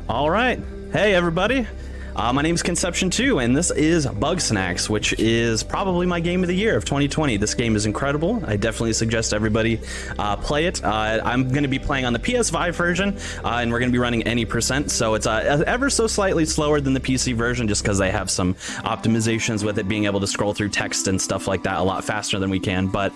All right. Hey, everybody. My name is Conception2, and this is Bugsnax, which is probably my game of the year of 2020. This game is incredible. I definitely suggest everybody play it. I'm going to be playing on the PS5 version, and we're going to be running any %, so it's ever so slightly slower than the PC version, just because they have some optimizations with it being able to scroll through text and stuff like that a lot faster than we can, but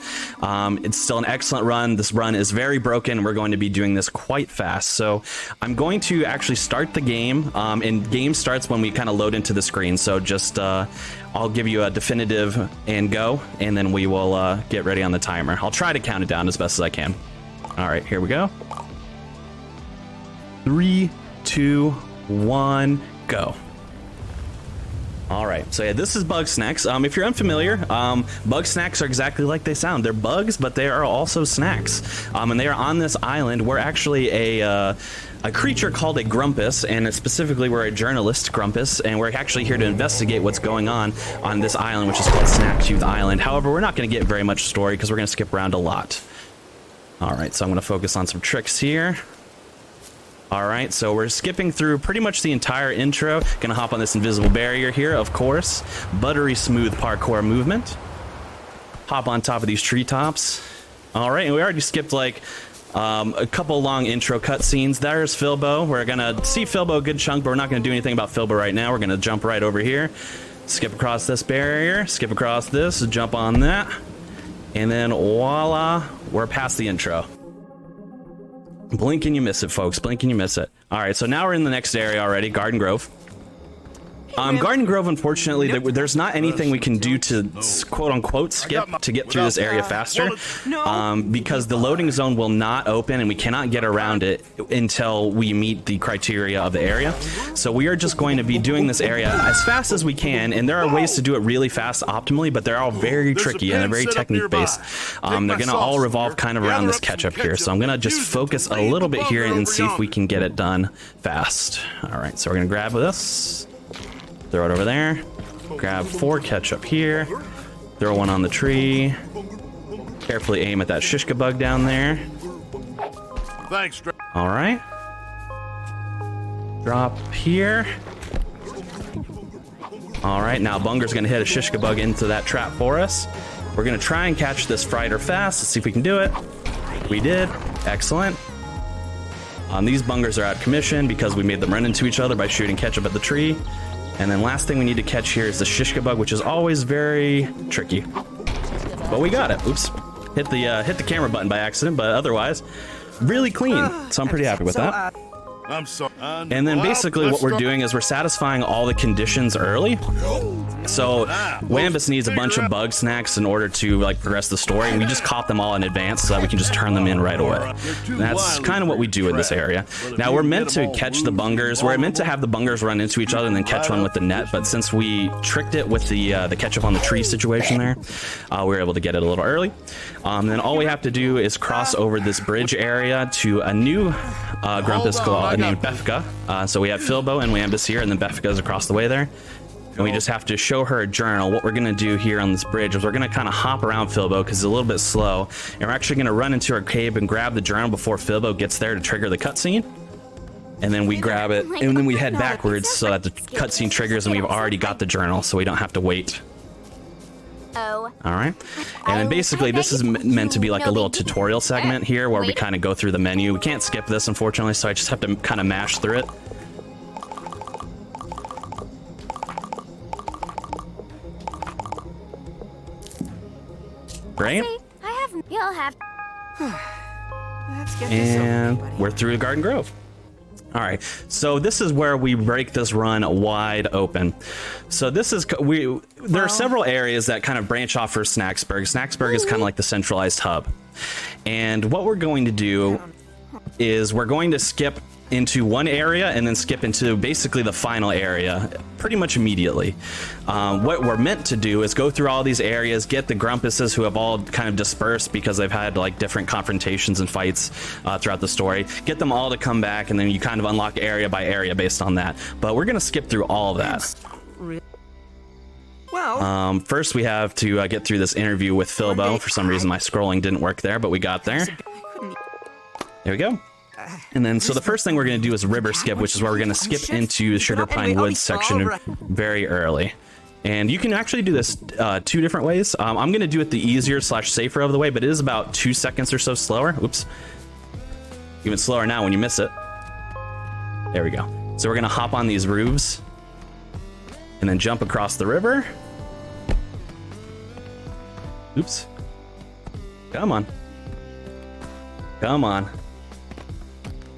it's still an excellent run. This run is very broken. We're going to be doing this quite fast, so I'm going to actually start the game, and game starts when we kind of load into the screen, so just I'll give you a definitive and go, and then we will get ready on the timer. I'll try to count it down as best as I can. All right, here we go. 3, 2, 1, go. All right, so yeah, this is Bugsnax. If you're unfamiliar, Bugsnax are exactly like they sound. They're bugs, but they are also snacks. And they are on this island. We're actually a creature called a Grumpus, and specifically we're a journalist Grumpus, and we're actually here to investigate what's going on this island, which is called Snack Island. However, we're not going to get very much story because we're going to skip around a lot. All right, so I'm going to focus on some tricks here. All right, so we're skipping through pretty much the entire intro. Gonna hop on this invisible barrier here, of course. Buttery smooth parkour movement. Hop on top of these treetops. All right, and we already skipped like a couple long intro cutscenes. There's Filbo. We're gonna see Filbo a good chunk, but we're not gonna do anything about Filbo right now. We're gonna jump right over here. Skip across this barrier, skip across this, jump on that. And then voila, we're past the intro. Blink and you miss it, folks. Blink and you miss it. All right, so now we're in the next area already, Garden Grove. Garden Grove, unfortunately, there's not anything we can do to quote-unquote skip to get through this area faster, because the loading zone will not open and we cannot get around it until we meet the criteria of the area. So we are just going to be doing this area as fast as we can, and there are ways to do it really fast optimally, but they're all very tricky and they're very technique-based. They're going to all revolve kind of around this catch-up here, so I'm going to just focus a little bit here and see if we can get it done fast. All right, so we're going to grab this. Throw it over there. Grab 4 ketchup here. Throw one on the tree. Carefully aim at that shishka bug down there. Thanks. All right. Drop here. All right, now Bunger's gonna hit a shishka bug into that trap for us. We're gonna try and catch this fryder fast. Let's see if we can do it. We did. Excellent. These Bungers are out of commission because we made them run into each other by shooting ketchup at the tree. And then last thing we need to catch here is the shishka bug, which is always very tricky. But we got it. Oops. Hit the camera button by accident, but otherwise, really clean. So I'm pretty happy with that. I'm sorry. And then basically what we're doing is we're satisfying all the conditions early. So Wambus needs a bunch of Bugsnax in order to like progress the story, and we just caught them all in advance so that we can just turn them in right away. And that's kind of what we do in this area. Now we're meant to catch the Bungers. We're meant to have the Bungers run into each other and then catch one with the net, but since we tricked it with the ketchup on the tree situation there, we were able to get it a little early. Then all we have to do is cross over this bridge area to a new Grumpus named Befka. So we have Filbo and Wambus here, and then Befka is across the way there. And we just have to show her a journal. What we're going to do here on this bridge is we're going to kind of hop around Filbo because he's a little bit slow. And we're actually going to run into our cave and grab the journal before Filbo gets there to trigger the cutscene. And then we grab it, and then we head backwards so that the cutscene triggers and we've already got the journal, so we don't have to wait. All right. And then basically this is meant to be like a little tutorial segment here where we kind of go through the menu. We can't skip this, unfortunately, so I just have to kind of mash through it. Great. You'll have. And we're through Garden Grove. All right, so this is where we break this run wide open. So this is there are several areas that kind of branch off for Snacksburg. Snacksburg is kind of like the centralized hub. And what we're going to do is we're going to skip into one area and then skip into basically the final area pretty much immediately. What we're meant to do is go through all these areas, get the Grumpuses who have all kind of dispersed because they've had like different confrontations and fights throughout the story, get them all to come back, and then you kind of unlock area by area based on that. But we're gonna skip through all of that. Well, first we have to get through this interview with Filbo. For some reason my scrolling didn't work there, but we got there. There we go. And then, so the first thing we're going to do is river skip, which is where we're going to skip into the Sugar Pine Woods section very early. And you can actually do this 2 different ways. I'm going to do it the easier / safer of the way, but it is about 2 seconds or so slower. Oops. Even slower now when you miss it. There we go. So we're going to hop on these roofs and then jump across the river. Oops. Come on. Come on.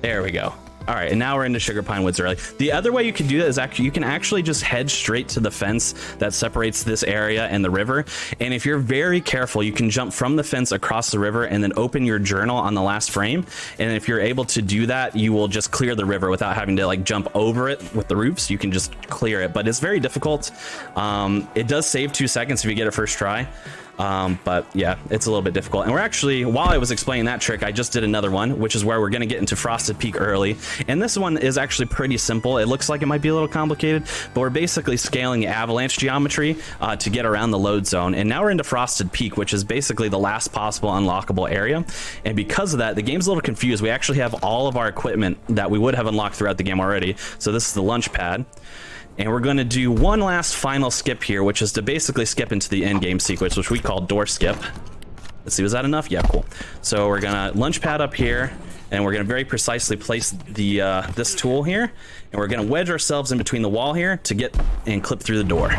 There we go. All right, and now we're into Sugar Pine Woods early. The other way you can do that is actually you can actually just head straight to the fence that separates this area and the river. And if you're very careful, you can jump from the fence across the river and then open your journal on the last frame. And if you're able to do that, you will just clear the river without having to like jump over it with the roofs. You can just clear it, but it's very difficult. It does save 2 seconds if you get it first try. But yeah, it's a little bit difficult. And we're actually, while I was explaining that trick, I just did another one, which is where we're going to get into Frosted Peak early. And this one is actually pretty simple. It looks like it might be a little complicated, but we're basically scaling the avalanche geometry to get around the load zone. And now we're into Frosted Peak, which is basically the last possible unlockable area. And because of that, the game's a little confused. We actually have all of our equipment that we would have unlocked throughout the game already. So this is the launch pad. And we're going to do one last final skip here, which is to basically skip into the end game sequence, which we call door skip. Let's see, was that enough? Yeah, cool. So we're going to launch pad up here, and we're going to very precisely place the this tool here, and we're going to wedge ourselves in between the wall here to get and clip through the door.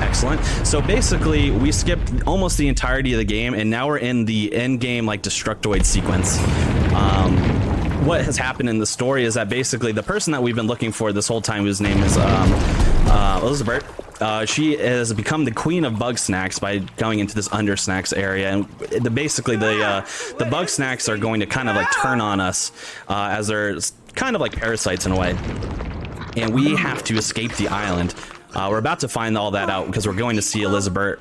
Excellent. So basically, we skipped almost the entirety of the game, and now we're in the end game like Destructoid sequence. What has happened in the story is that basically the person that we've been looking for this whole time, whose name is Elizabeth, she has become the queen of Bugsnax by going into this Undersnax area, and basically the Bugsnax are going to kind of like turn on us as they're kind of like parasites in a way, and we have to escape the island. We're about to find all that out because we're going to see Elizabeth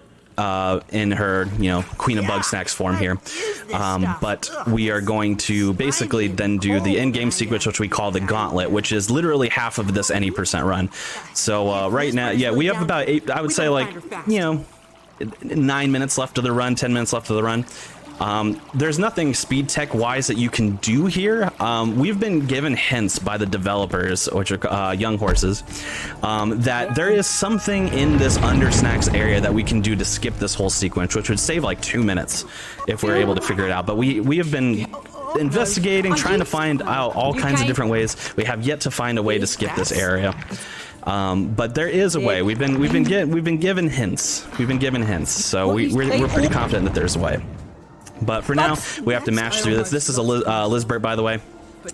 in her, you know, Queen of Bugsnax form here. But we are going to basically then do the in-game sequence, which we call the Gauntlet, which is literally half of this any percent run. So right now, yeah, we have about 8, I would say like, you know, 9 minutes left of the run, 10 minutes left of the run. There's nothing speed tech wise that you can do here. We've been given hints by the developers, which are Young Horses, that there is something in this Undersnax area that we can do to skip this whole sequence, which would save like 2 minutes if we're able to figure it out. But we have been investigating, trying to find out all kinds of different ways. We have yet to find a way to skip this area. But there is a way. We've been given hints. We've been given hints. So we're pretty confident that there's a way. But for now, we have to mash through this. This is Elizabeth, by the way,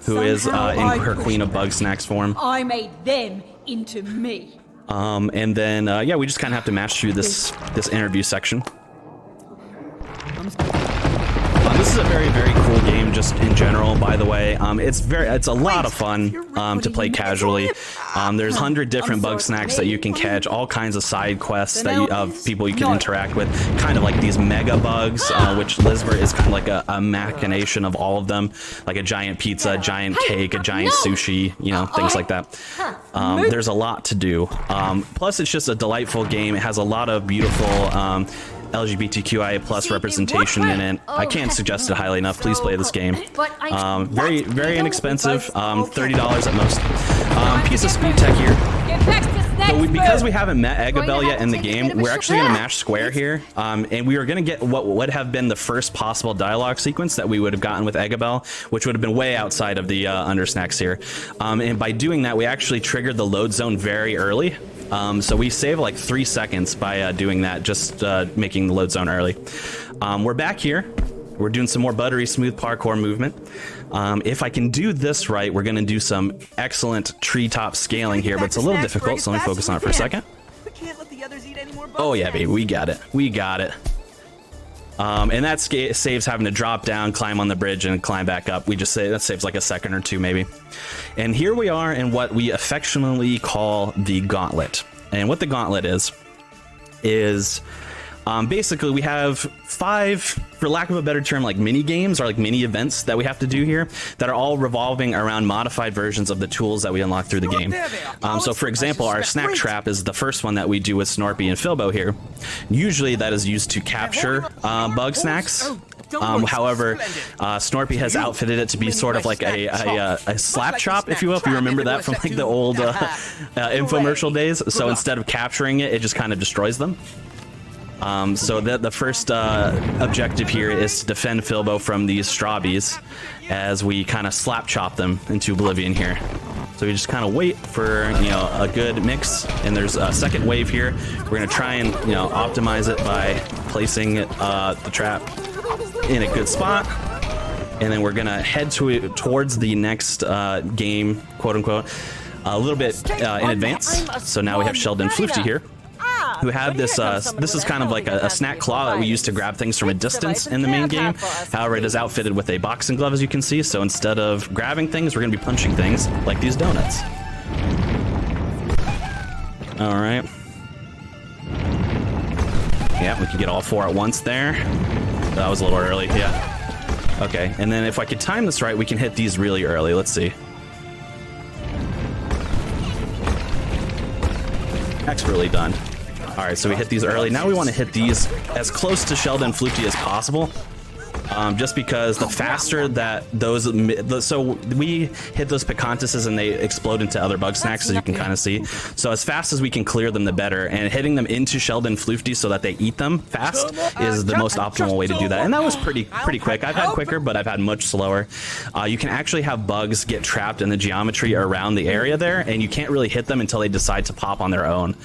who is in her Queen of Bugsnax form. I made them into me. And then, yeah, we just kind of have to mash through this interview section. This is a very, very cool game just in general, by the way. It's a lot of fun to play casually. There's 100 different Bugsnax that you can catch, all kinds of side quests that of people you can interact with, kind of like these mega bugs, which Elizabeth is kind of like a machination of all of them, like a giant pizza, a giant cake, a giant sushi, you know, things like that. There's a lot to do. Plus, it's just a delightful game. It has a lot of beautiful LGBTQIA plus representation in it. I can't suggest it highly enough. Please play this game. Very, very inexpensive. $30 at most. Piece of speed tech here. So because we haven't met Eggabell yet in the game, we're actually going to mash square here, and we are going to get what would have been the first possible dialogue sequence that we would have gotten with Eggabell, which would have been way outside of the Undersnax here. And by doing that, we actually triggered the load zone very early. So we save like 3 seconds by doing that, just making the load zone early. We're back here. We're doing some more buttery smooth parkour movement. If I can do this right, we're going to do some excellent treetop scaling here, but it's a little difficult, so let me focus on it for a second. Oh yeah, baby, we got it. We got it. And that saves having to drop down, climb on the bridge, and climb back up. We just say that saves like a second or two, maybe. And here we are in what we affectionately call the Gauntlet. And what the Gauntlet is basically we have 5, for lack of a better term, like mini games or like mini events that we have to do here that are all revolving around modified versions of the tools that we unlock through the game. So for example, our snack trap is the first one that we do with Snorpy and Filbo here. Usually that is used to capture Bugsnax. However, Snorpy has outfitted it to be sort of like a slap chop, if you will, if you remember that from like the old infomercial days. So instead of capturing it, it just kind of destroys them. So the first objective here is to defend Filbo from these strawbies as we kind of slap chop them into oblivion here. So we just kind of wait for, you know, a good mix, and there's a second wave here. We're going to try and, you know, optimize it by placing the trap in a good spot, and then we're going to head towards the next game, quote unquote, a little bit in advance. So now we have Sheldon Floofty here, who have this, this is kind of like a snack claw that we use to grab things from a distance in the main game. However, it is outfitted with a boxing glove, as you can see, so instead of grabbing things, we're going to be punching things like these donuts. Alright. Yeah, we can get all 4 at once there. That was a little early, yeah. Okay, and then if I could time this right, we can hit these really early. Let's see. Expertly done. All right, so we hit these early. Now we want to hit these as close to Sheldon Floofty as possible, just because the faster that those... So we hit those picantuses and they explode into other Bugsnax, as you can kind of see. So as fast as we can clear them, the better. And hitting them into Sheldon Floofty so that they eat them fast is the most optimal way to do that. And that was pretty quick. I've had quicker, but I've had much slower. You can actually have bugs get trapped in the geometry around the area there, and you can't really hit them until they decide to pop on their own.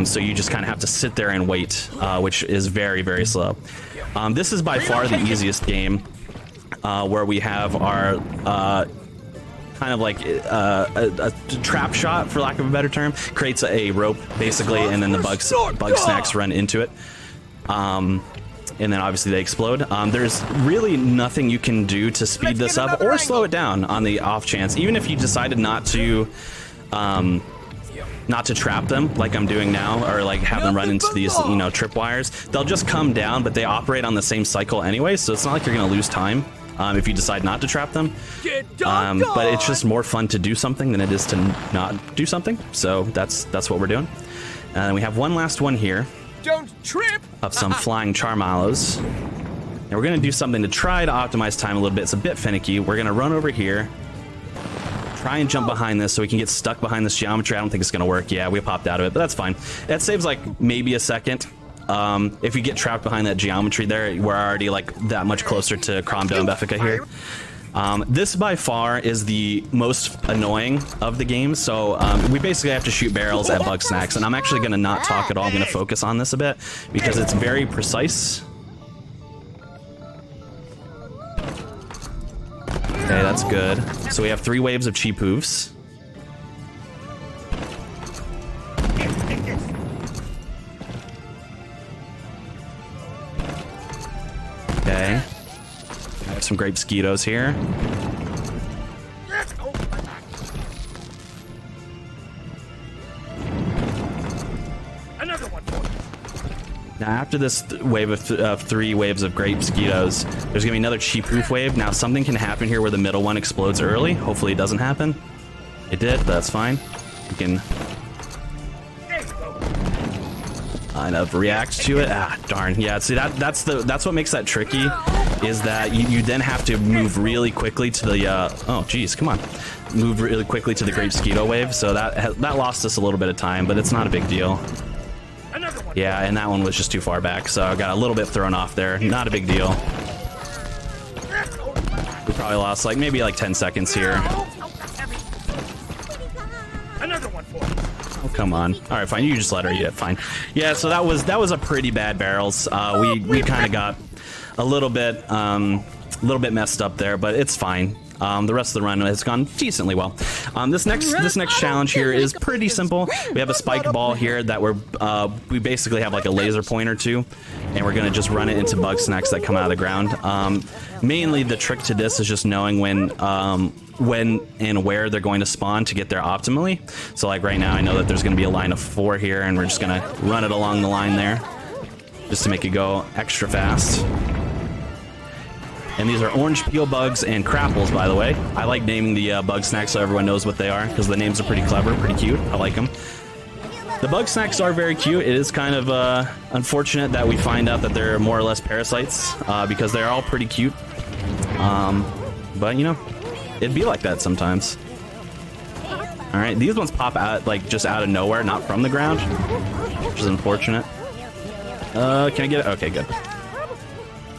So you just kind of have to sit there and wait, which is very, very slow. This is by far the easiest game, where we have our kind of like a trap shot, for lack of a better term, creates a rope basically, and then the Bugsnax run into it, and then obviously they explode. There's really nothing you can do to speed this up or slow it down on the off chance, even if you decided not to trap them like I'm doing now, or like have them run into these, you know, tripwires. They'll just come down, but they operate on the same cycle anyway, so it's not like you're gonna lose time if you decide not to trap them. But it's just more fun to do something than it is to not do something. So that's what we're doing. And we have one last one here. Don't trip! Of some flying Charmalos. And we're gonna do something to try to optimize time a little bit. It's a bit finicky. We're gonna run over here, try and jump behind this so we can get stuck behind this geometry. I don't think it's gonna work. Yeah, we popped out of it, but that's fine. That saves like maybe a second. If you get trapped behind that geometry there, we're already like that much closer to Cromdo and Beffica here. This by far is the most annoying of the games. So we basically have to shoot barrels at Bugsnax, and I'm actually gonna not talk at all. I'm gonna focus on this a bit because it's very precise. Okay, that's good. So we have 3 waves of cheap hoofs. Okay. I have some grape skeetos here. Another one. Now after this wave of 3 waves of grape skeetos, there's gonna be another cheap hoof wave. Now something can happen here where the middle one explodes early. Hopefully it doesn't happen. It did, but that's fine. We can kind of react to it. Ah, darn. Yeah, see that's what makes that tricky, is that you then have to move really quickly to the oh geez, come on. Move really quickly to the grape skeeto wave. So that lost us a little bit of time, but it's not a big deal. Yeah, and that one was just too far back, so I got a little bit thrown off there. Not a big deal. We probably lost like maybe like 10 seconds here. Oh, come on. All right, fine. You just let her eat it. Fine. Yeah, so that was a pretty bad barrels. We kind of got a little bit messed up there, but it's fine. The rest of the run has gone decently well. This next challenge here is pretty simple. We have a spike ball here that we basically have like a laser pointer to, and we're gonna just run it into Bugsnax that come out of the ground. Mainly the trick to this is just knowing when and where they're going to spawn to get there optimally. So like right now I know that there's gonna be a line of 4 here, and we're just gonna run it along the line there just to make it go extra fast. And these are orange peel bugs and crapples, by the way. I like naming the Bugsnax so everyone knows what they are, because the names are pretty clever, pretty cute. I like them. The Bugsnax are very cute. It is kind of unfortunate that we find out that they're more or less parasites because they're all pretty cute. But you know, it'd be like that sometimes. All right, these ones pop out like just out of nowhere, not from the ground, which is unfortunate. Can I get it? Okay, good.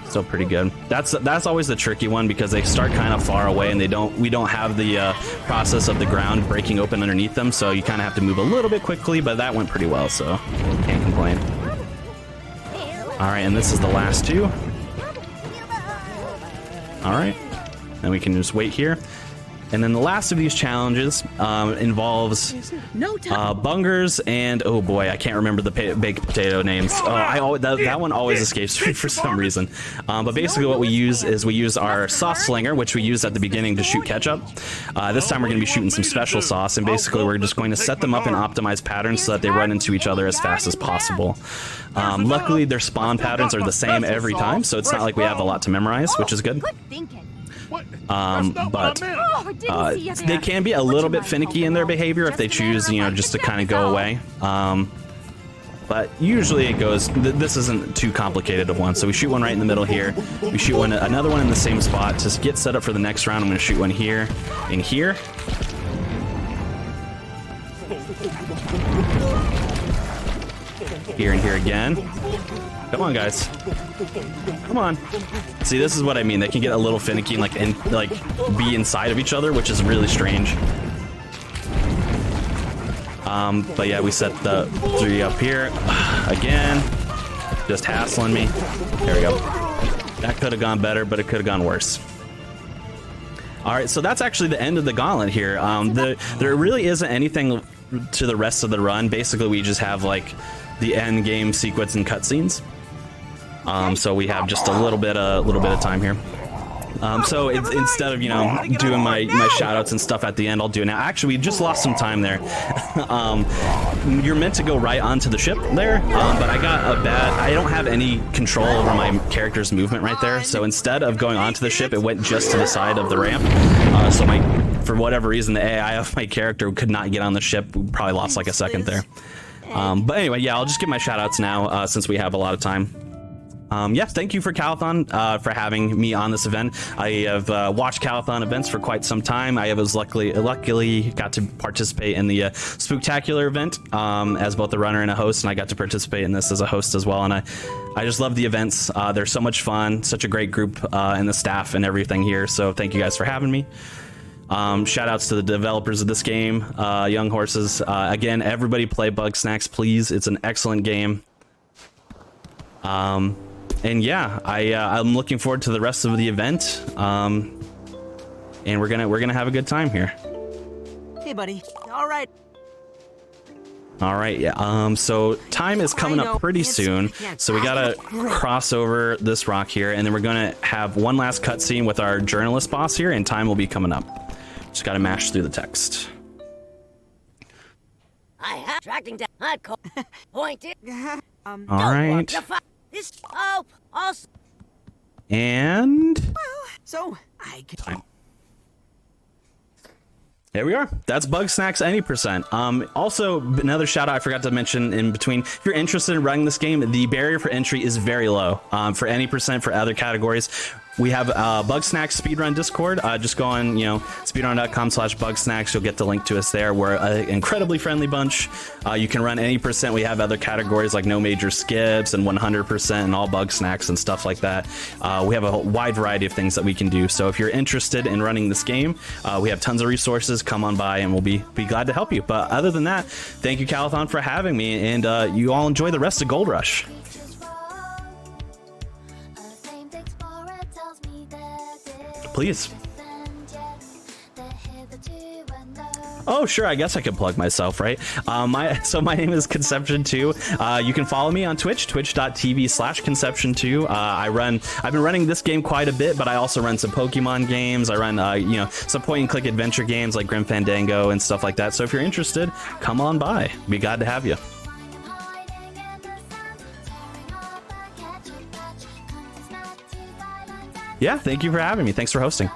Still pretty good. That's always the tricky one because they start kind of far away and we don't have the process of the ground breaking open underneath them, so you kind of have to move a little bit quickly, but that went pretty well, so can't complain. All right, and this is the last two. All right, then we can just wait here. And then the last of these challenges involves bungers and, oh boy, I can't remember the baked potato names. Oh, that one always escapes me for some reason. But basically what we use is we use our sauce slinger, which we use at the beginning to shoot ketchup. This time we're going to be shooting some special sauce, and basically we're just going to set them up in optimized patterns so that they run into each other as fast as possible. Luckily, their spawn patterns are the same every time, so it's not like we have a lot to memorize, which is good. But they can be a little bit finicky in their behavior if they choose, you know, just to kind of go away. But usually it goes, this isn't too complicated of one. So we shoot one right in the middle here. We shoot another one in the same spot. To get set up for the next round, I'm going to shoot one here and here. Here and here again. Come on, guys. Come on. See, this is what I mean. They can get a little finicky and like be inside of each other, which is really strange. But yeah, we set the 3 up here again. Just hassling me. There we go. That could have gone better, but it could have gone worse. All right, so that's actually the end of the gauntlet here. There really isn't anything to the rest of the run. Basically, we just have like the end game sequence and cutscenes. So we have just a little bit of time here. So instead of, you know, doing my shout outs and stuff at the end, I'll do it now. Actually, we just lost some time there. You're meant to go right onto the ship there, but I don't have any control over my character's movement right there. So instead of going onto the ship, it went just to the side of the ramp. So for whatever reason, the AI of my character could not get on the ship. We probably lost like a second there. But anyway, yeah, I'll just give my shout outs now since we have a lot of time. Yes, thank you for Calithon for having me on this event. I have watched Calithon events for quite some time. I was luckily got to participate in the Spooktacular event as both a runner and a host, and I got to participate in this as a host as well. And I just love the events. They're so much fun, such a great group, and the staff and everything here. So thank you guys for having me. Shout outs to the developers of this game, Young Horses. Again, everybody play Bugsnax, please. It's an excellent game. And yeah, I'm looking forward to the rest of the event. And we're gonna have a good time here. Hey, buddy. All right. All right, yeah. So time is coming up pretty soon, so we gotta cross over this rock here, and then we're gonna have one last cutscene with our journalist boss here, and time will be coming up. Just gotta mash through the text. I have tracking down. I call pointed. All right. This also. And So I can. There we are. That's Bugsnax any percent. Also, another shout out I forgot to mention in between. If you're interested in running this game, the barrier for entry is very low. For any percent for other categories, we have Bugsnax Speedrun Discord. Just go on, speedrun.com/Bugsnax. You'll get the link to us there. We're an incredibly friendly bunch. You can run any percent. We have other categories like no major skips and 100% and all Bugsnax and stuff like that. We have a wide variety of things that we can do. So if you're interested in running this game, we have tons of resources. Come on by and we'll be glad to help you. But other than that, thank you, Calithon, for having me, and you all enjoy the rest of Gold Rush. Please. Oh, sure. I guess I could plug myself, right? My name is Conception2. You can follow me on Twitch, twitch.tv/Conception2. I've been running this game quite a bit, but I also run some Pokemon games. I run, some point-and-click adventure games like Grim Fandango and stuff like that. So if you're interested, come on by. Be glad to have you. Yeah, thank you for having me. Thanks for hosting.